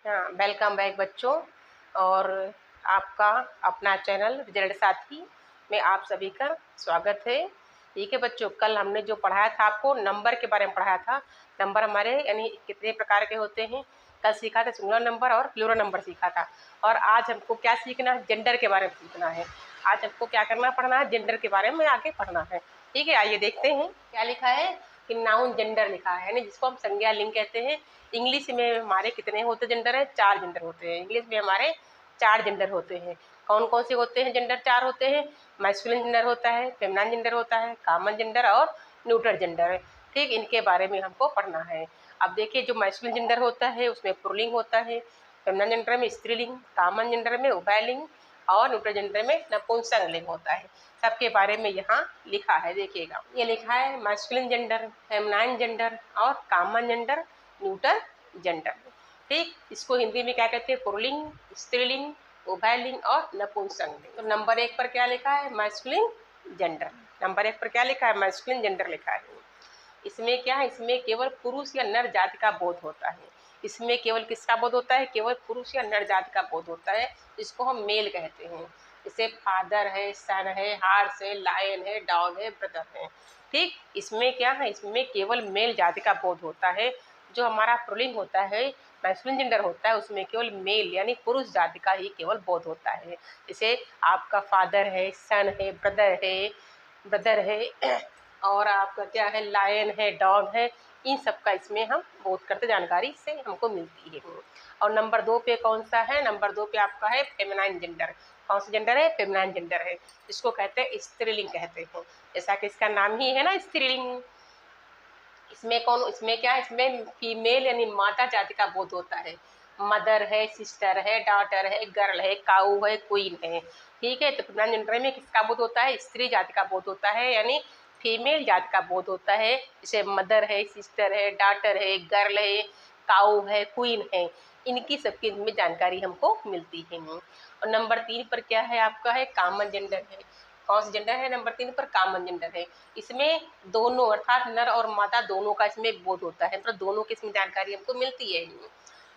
हाँ, welcome back बच्चों। और आपका अपना चैनल रिजल्ट साथी में आप सभी का स्वागत है। ठीक है बच्चों, कल हमने जो पढ़ाया था आपको नंबर के बारे में पढ़ाया था। नंबर हमारे यानी कितने प्रकार के होते हैं, कल सीखा था सिंगुलर नंबर और प्लूरल नंबर सीखा था। और आज हमको क्या सीखना है, जेंडर के बारे में सीखना है। आज हमको क्या करना पढ़ना है, जेंडर के बारे में आगे पढ़ना है। ठीक है, आइए देखते हैं क्या लिखा है कि नाउन जेंडर लिखा है, यानी जिसको हम संज्ञा लिंग कहते हैं। इंग्लिश में हमारे कितने होते जेंडर है, 4 जेंडर होते हैं। इंग्लिश में हमारे 4 जेंडर होते हैं। कौन कौन से होते हैं जेंडर? 4 होते हैं। मैस्कुलिन जेंडर होता है, फेमिनिन जेंडर होता है, कॉमन जेंडर और न्यूट्रल जेंडर है। ठीक, इनके बारे में हमको पढ़ना है। अब देखिए, जो मैस्कुलिन जेंडर होता है उसमें पुल्लिंग होता है, फेमिनिन जेंडर में स्त्रीलिंग, कॉमन जेंडर में उभयलिंग और न्यूट्रल जेंडर में नपुंसक लिंग होता है। सबके बारे में यहाँ लिखा है, देखिएगा। ये लिखा है मैस्कुलिन जेंडर, फेमिनिन जेंडर और कॉमन जेंडर, न्यूट्रल जेंडर। ठीक, इसको हिंदी में क्या कहते हैं? पुल्लिंग, स्त्रीलिंग, उभयलिंग और नपुंसक लिंग। तो नंबर 1 पर क्या लिखा है? Masculine gender. नंबर 1 पर क्या लिखा है? मैस्कुलिन जेंडर लिखा है। इसमें क्या है, इसमें केवल पुरुष या नर जाति का बोध होता है। इसमें केवल किसका बोध होता है? केवल पुरुष या नर जाति का बोध होता है, जिसको हम मेल कहते हैं। जैसे फादर है, सन है, हार्स है, लायन है, डॉग है, ब्रदर है। ठीक, इसमें क्या है, इसमें केवल मेल जाति का बोध होता है। जो हमारा पुल्लिंग होता है, मैस्कुलिन जेंडर होता है, उसमें केवल मेल यानी पुरुष जाति का ही केवल बोध होता है। जैसे आपका फादर है, सन है, ब्रदर है और आपका क्या है, लायन है, डॉग है। इन सब का इसमें हम बोध करते, जानकारी से हमको मिलती है। और नंबर 2 पे कौन सा है? नंबर 2 पे आपका है फेमिनाइन जेंडर। कौन सा जेंडर है? फेमिनाइन जेंडर है, जिसको कहते हैं स्त्रीलिंग कहते हैं। जैसा कि इसका नाम ही है ना, स्त्रीलिंग। इसमें क्या है, इसमें फीमेल यानी माता जाति का बोध होता है। मदर है, सिस्टर है, डॉटर है, गर्ल है, काऊ है, क्वीन है। ठीक है, तो फेमिनिन जेंडर में किसका बोध होता है? स्त्री जाति का बोध होता है, यानी फीमेल जाति का बोध होता है। जैसे मदर है, सिस्टर है, डॉटर है, गर्ल है, काऊ है, क्वीन है। इनकी सबकी इनमें जानकारी हमको मिलती है। और नंबर 3 पर क्या है आपका? है कॉमन जेंडर है। कौन सा जेंडर है? नंबर 3 पर कॉमन जेंडर है। इसमें दोनों अर्थात नर और मादा दोनों का इसमें बोध होता है, मतलब दोनों की इसमें जानकारी हमको मिलती है।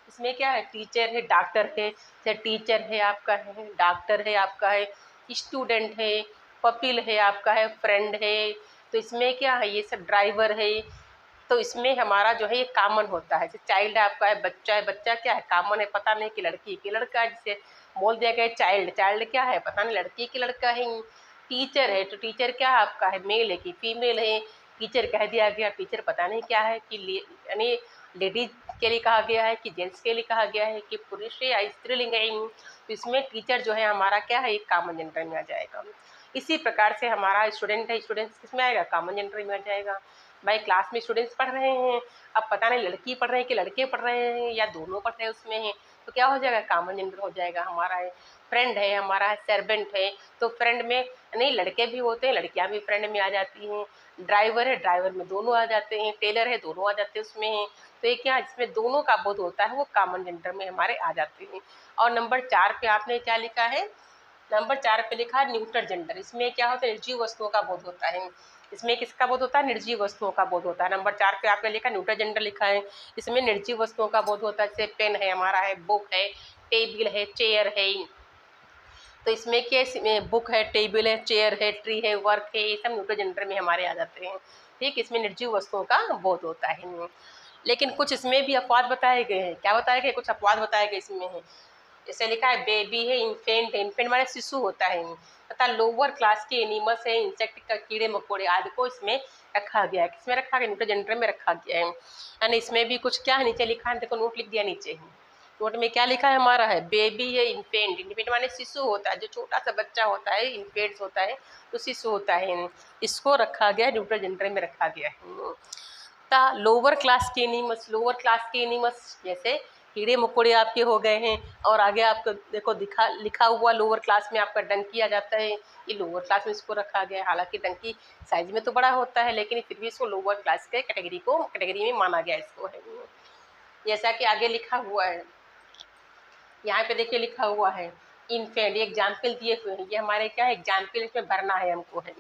इसमें क्या है, टीचर है, डॉक्टर है। जैसे टीचर है आपका, है डॉक्टर है आपका, है स्टूडेंट है, पपील है आपका, है फ्रेंड है। तो इसमें क्या है, ये सब ड्राइवर है। तो इसमें हमारा जो है ये कॉमन होता है। जैसे चाइल्ड आपका है, बच्चा है। बच्चा क्या है? कॉमन है, पता नहीं कि लड़की की लड़का है। जिसे बोल दिया गया चाइल्ड, चाइल्ड क्या है? पता नहीं लड़की की लड़का है। टीचर है, तो टीचर क्या है आपका? है मेल है कि फीमेल है? टीचर कह दिया गया, टीचर पता नहीं क्या है, कि यानी लेडीज के लिए कहा गया है कि जेंट्स के लिए कहा गया है कि पुरुष है या स्त्रीलिंग है। तो इसमें टीचर जो है हमारा क्या है, एक कॉमन जेंडर में आ जाएगा। इसी प्रकार से हमारा स्टूडेंट है, स्टूडेंट्स किसमें आएगा? कॉमन जेंडर में आ जाएगा। भाई क्लास में स्टूडेंट्स पढ़ रहे हैं, अब पता नहीं लड़की पढ़ रहे हैं कि लड़के पढ़ रहे हैं या दोनों पढ़ रहे हैं उसमें हैं, तो क्या हो जाएगा? कॉमन जेंडर हो जाएगा हमारा। है फ्रेंड है हमारा, है सर्वेंट है। तो फ्रेंड में नहीं लड़के भी होते हैं, लड़कियां भी फ्रेंड में आ जाती हैं। ड्राइवर है, ड्राइवर में दोनों आ जाते हैं। टेलर है, दोनों आ जाते हैं उसमें हैं। तो एक यहाँ जिसमें दोनों का बोध होता है वो कॉमन जेंडर में हमारे आ जाते हैं। और नंबर 4 पे आपने क्या लिखा है? नंबर 4 पे लिखा है न्यूट्रल जेंडर। इसमें क्या होता है? निर्जीव वस्तुओं का बोध होता है। इसमें किसका बोध होता है? निर्जीव वस्तुओं का बोध होता है। नंबर 4 पे आपने लिखा न्यूट्रल जेंडर लिखा है। इसमें निर्जीव वस्तुओं का बोध होता है। जैसे पेन है हमारा, है बुक है, टेबल है, चेयर है। तो इसमें क्या, इसमें बुक है, टेबल है, चेयर है, ट्री है, वर्क है, ये सब न्यूट्रल जेंडर में हमारे आ जाते हैं। ठीक, इसमें निर्जीव वस्तुओं का बोध होता है। लेकिन कुछ इसमें भी अपवाद बताए गए हैं। क्या बताए गए? कुछ अपवाद बताए गए इसमें है। जैसे लिखा है बेबी है, इन्फेंट है। इन्फेंट माने शिशु होता है। तथा लोअर क्लास के एनिमल्स है, इंसेक्ट का कीड़े मकोड़े आदि को इसमें रखा गया है। किसमें रखा गया? न्यूट्रल जेंडर में रखा गया है। यानी इसमें भी कुछ क्या है, नीचे लिखा है, देखो नोट लिख दिया नीचे ही। नोट में क्या लिखा है हमारा? है बेबी है, इन्फेंट। इन्फेंट माने शिशु होता है, जो छोटा सा बच्चा होता है, इन्फेंट्स होता है तो शिशु होता है। इसको रखा गया है, न्यूट्रल जेंडर में रखा गया है। लोअर क्लास के एनिमल्स, लोअर क्लास के एनिमल्स जैसे कीड़े मकोड़े आपके हो गए हैं। और आगे आपको देखो लिखा हुआ लोअर क्लास में आपका डंकी आ जाता है। ये लोअर क्लास में इसको रखा गया है। हालांकि डंकी साइज में तो बड़ा होता है, लेकिन फिर भी इसको लोअर क्लास के कैटेगरी में माना गया इसको है। जैसा कि आगे लिखा हुआ है, यहाँ पे देखिए लिखा हुआ है इनफेंट। एग्जाम्पल दिए हुए हैं, ये हमारे क्या है, एग्जाम्पल इसमें भरना है हमको है।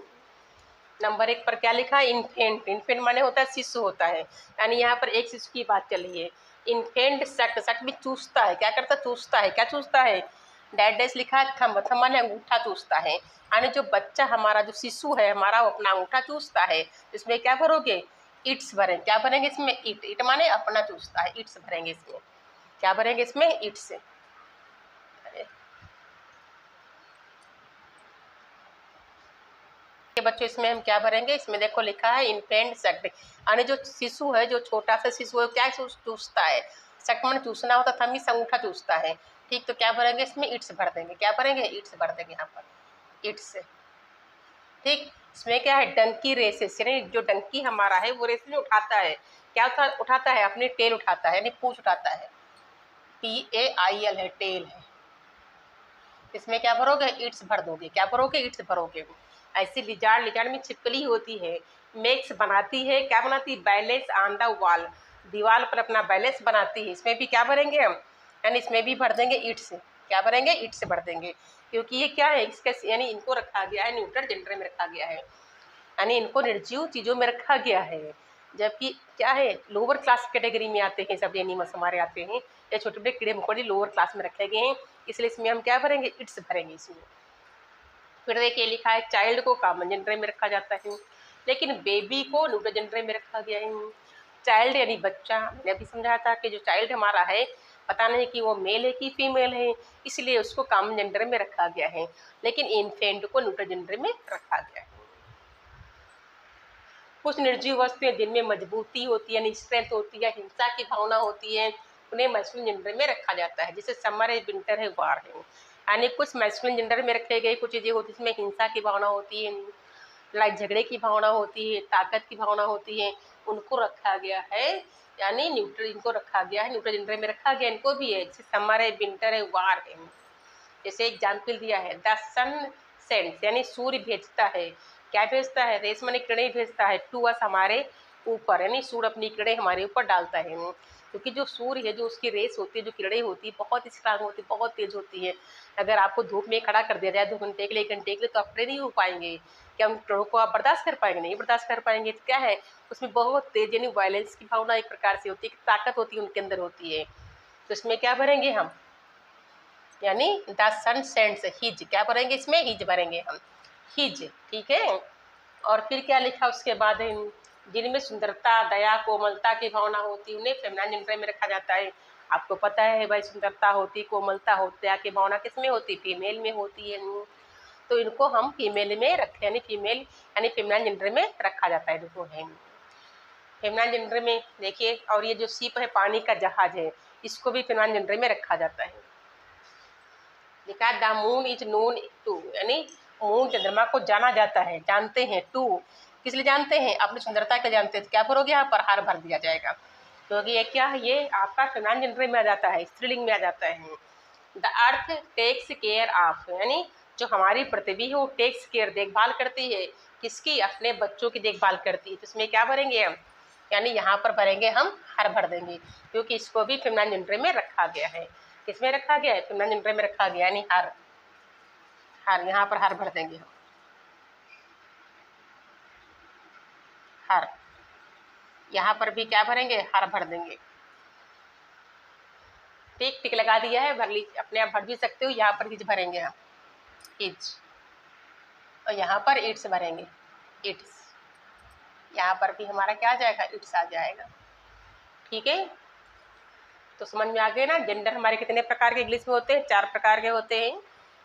नंबर 1 पर क्या लिखा है? इन्फेंट। इन्फेंट माने होता है शिशु होता है, यानी यहाँ पर एक शिशु की बात चल रही है। इन्फेंट सट, सट भी चूसता है, क्या करता है, चूसता है, क्या चूसता है, डैश लिखा है, थंब, थंब माने अंगूठा चूसता है, यानी जो बच्चा हमारा, जो शिशु है हमारा, वो अपना अंगूठा चूसता है। इसमें क्या भरोगे, इट्स भरेंगे, क्या भरेंगे इसमें, इट, इट माने अपना चूसता है, इट्स भरेंगे इसमें, क्या भरेंगे इसमें, इट्स। बच्चों इसमें हम क्या भरेंगे, इसमें देखो लिखा है इन्फेंट सट, यानी जो शिशु है, जो छोटा सा शिशु है, क्या चूसता है, सट मन चूसना होता था, मिस अंगूठा चूसता है, ठीक, तो क्या भरेंगे इसमें, इट्स भर देंगे, क्या भरेंगे, इट्स भर देंगे यहाँ पर, इट्स, ठीक। इसमें क्या है, डंकी रेसेस, यानी जो डंकी हमारा है वो रेसेस उठाता है, क्या उठाता है, अपनी टेल उठाता है, यानी पूंछ उठाता है, TAIL है, टेल है। इसमें क्या भरोगे, इट्स भर दोगे, क्या भरोगे, इट्स भरोगे। ऐसी लिजार्ड, लिजार्ड में छिपकली होती है, मेक्स बनाती है, क्या बनाती है, बैलेंस ऑन द वॉल, दीवार पर अपना बैलेंस बनाती है। इसमें भी क्या भरेंगे हम, यानी इसमें भी भर देंगे इट्स, क्या भरेंगे, इट्स भर देंगे, क्योंकि ये क्या है, इसका यानी इनको रखा गया है न्यूट्रल जेंडर में रखा गया है, यानी इनको निर्जीव चीज़ों में रखा गया है, जबकि क्या है, लोअर क्लास कैटेगरी में आते हैं सब एनिमल्स हमारे आते हैं, या छोटे छोटे कीड़े मकोड़े लोअर क्लास में रखे गए हैं, इसलिए इसमें हम क्या भरेंगे, इट्स भरेंगे इसमें। फिर देखिए लिखा है, चाइल्ड को कॉमन जेंडर में रखा जाता है, लेकिन बेबी को न्यूट्रल जेंडर में रखा गया है। चाइल्ड यानी बच्चा, मैंने अभी समझाया था कि जो चाइल्ड हमारा है, पता नहीं कि वो मेल है कि फीमेल है, इसलिए उसको कॉमन जेंडर में रखा गया है, लेकिन इन्फेंट को न्यूट्रल जेंडर में रखा गया है। कुछ निर्जीव वस्तुएं जिनमें मजबूती होती है, यानी स्ट्रेंथ होती है, हिंसा की भावना होती है, उन्हें मैस्कुलिन जेंडर में रखा जाता है, जैसे समर है, विंटर है, वार है, यानी कुछ मैस्कुलिन जेंडर में रखे गए, कुछ चीज़ें होती है जिसमें हिंसा की भावना होती है, लाइक झगड़े की भावना होती है, ताकत की भावना होती है, उनको रखा गया है, यानी न्यूट्रल, इनको रखा गया है, न्यूट्रल जेंडर में रखा गया, इनको भी है, जैसे समर है, विंटर है, वार है। जैसे एग्जाम्पल दिया है, द सन सेंड्स, यानी सूर्य भेजता है, क्या भेजता है, रेस माने किरणें भेजता है, टू अस हमारे ऊपर, यानी सूर्य अपनी किरणें हमारे ऊपर डालता है, क्योंकि जो सूर्य है, जो उसकी रेस होती है, जो किरणें होती है, बहुत स्ट्रांग होती है, बहुत तेज होती है। अगर आपको धूप में खड़ा कर दिया जाए 2 घंटे के लिए, 1 घंटे के लिए, तो आप खड़े नहीं हो पाएंगे, क्या उन किरणों को आप बर्दाश्त कर पाएंगे, नहीं बर्दाश्त कर पाएंगे। तो क्या है, उसमें बहुत तेज, यानी वायलेंस की भावना एक प्रकार से होती है, ताकत होती है उनके अंदर होती है, तो इसमें क्या भरेंगे हम, यानी द सन सेंड्स हिज, क्या भरेंगे इसमें, हिज भरेंगे हम, हिज, ठीक है। और फिर क्या लिखा उसके बाद, जिनमें सुंदरता, दया, कोमलता की भावना होती है, उन्हें फेमिनाइन जेंडर में रखा जाता है। आपको पता है भाई, सुंदरता होती, कोमलता होती, दया की भावना किस में होती, फीमेल में होती है, तो इनको हम फीमेल में रखें, यानी फीमेल, यानी फेमिनाइन जेंडर में रखा जाता है, देखो है फेमिनाइन जेंडर में। देखिए, और ये जो शिप है, पानी का जहाज है, इसको भी फेमिनाइन जेंडर में रखा जाता है। लिखा the moon is known to, यानी मून, चंद्रमा को जाना जाता है, जानते हैं, टू किस लिए जानते हैं, अपनी सुंदरता के जानते हैं, तो क्या भरोगे, यहाँ पर हार भर दिया जाएगा, क्योंकि ये क्या है, ये आपका फेमिनाइन जेंडर में आ जाता है, स्त्रीलिंग में आ जाता है। The earth takes care of, यानी जो हमारी पृथ्वी है वो टेक्स केयर, देखभाल करती है, किसकी, अपने बच्चों की देखभाल करती है, तो इसमें क्या भरेंगे हम, यानी यहाँ पर भरेंगे हम, हर भर देंगे, क्योंकि इसको भी फेमिनाइन जेंडर में रखा गया है, किसमें रखा गया है, फेमिनाइन जेंडर में रखा गया, यानी हर, हर यहाँ पर हर भर देंगे हम, हर, यहाँ पर भी क्या भरेंगे, हर भर देंगे, टिक टिक लगा दिया है, भर लीजिए, अपने आप भर भी सकते हो, यहाँ पर हिज भरेंगे हम, हिज, और यहाँ पर इट्स भरेंगे, इट्स, यहाँ पर भी हमारा क्या आ जाएगा, इट्स आ जाएगा, ठीक है। तो समझ में आ गए ना, जेंडर हमारे कितने प्रकार के इंग्लिश में होते हैं, 4 प्रकार के होते हैं,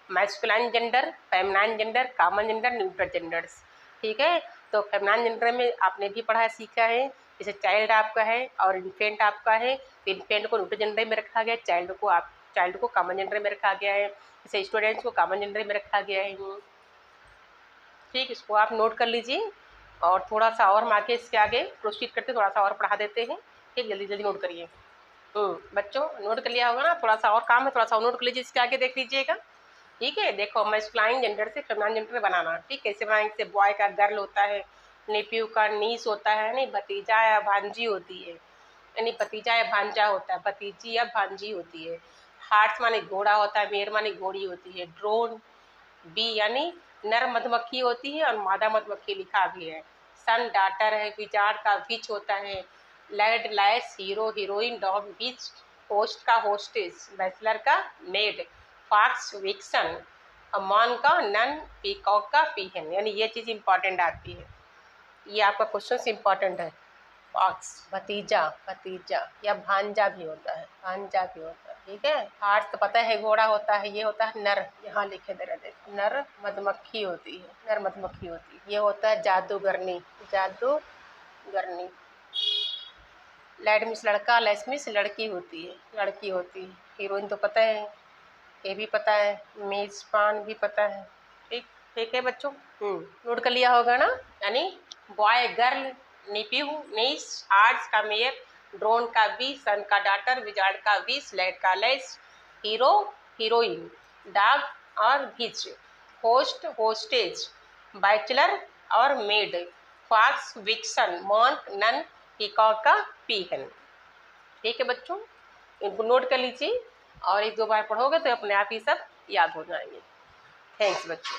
masculine gender, feminine gender, common gender, neutral genders, ठीक है। तो फेमिनाइन जेंडर में आपने भी पढ़ा सीखा है, जैसे चाइल्ड आपका है और इन्फेंट आपका है, तो इन्फेंट को न्यूट्रल जेंडर में रखा गया, चाइल्ड को कॉमन जेंडर में रखा गया है, जैसे स्टूडेंट्स को कॉमन जेंडर में रखा गया है, ठीक। इसको आप नोट कर लीजिए, और थोड़ा सा और हम आगे इसके आगे प्रोसीड करते, थोड़ा सा और पढ़ा देते हैं, ठीक, जल्दी जल्दी नोट करिए। बच्चों नोट कर लिया होगा ना, थोड़ा सा और काम है, थोड़ा सा और नोट कर लीजिए, इसके आगे देख लीजिएगा, ठीक है। देखो, मैस्कुलाइन जेंडर से फेमिनाइन जेंडर बनाना, ठीक, कैसे बनाएंगे, जैसे बॉय का गर्ल होता है, नेप्यू का नीस होता है, नहीं, भतीजा या भांजी होती है, यानी भतीजा या भांजा होता है, भतीजी या भांजी होती है। हार्ट्स माने घोड़ा होता है, मेयर माने घोड़ी होती है। ड्रोन, बी यानी नर मधुमक्खी होती है, और मादा मधुमक्खी लिखा भी है। सन डाटर है, विजार्ड का विच होता है, lead lace, hero heroine, dog बीच, होस्ट का होस्टेस, बैचलर का मेड, फॉक्स विक्सन, अमान का नन, पीकॉक का पीहन। यानी ये चीज़ इंपॉर्टेंट आती है, ये आपका क्वेश्चन इंपॉर्टेंट है। फॉक्स भतीजा, भतीजा या भांजा भी होता है, भांजा भी होता है, ठीक है। हार्स तो पता है घोड़ा होता है, ये होता है नर, यहाँ लिखे दे रहे, नर मधुमक्खी होती है, नर मधुमक्खी होती है। ये होता है जादूगरनी, जादूगरनी। लैड मिस लड़का, लेस मिस लड़की होती है, लड़की होती है। हीरोइन तो पता है, ये भी पता है, मेजबान भी पता है। ठीक ठीक है बच्चों, नोट कर लिया होगा ना। यानी boy girl, nephew niece, arts का मेयर, ड्रोन का बी, सन का डाटर, विजार्ड का वी, स्लेट का लेस, हीरो हीरोइन, डॉग और बीच, होस्ट होस्टेज, बैचलर और maid, fox vixen, monk nun, peacock का पीहन। ठीक है बच्चों, इनको नोट कर लीजिए और एक दो बार पढ़ोगे तो अपने आप ही सब याद हो जाएंगे। थैंक्स बच्चों।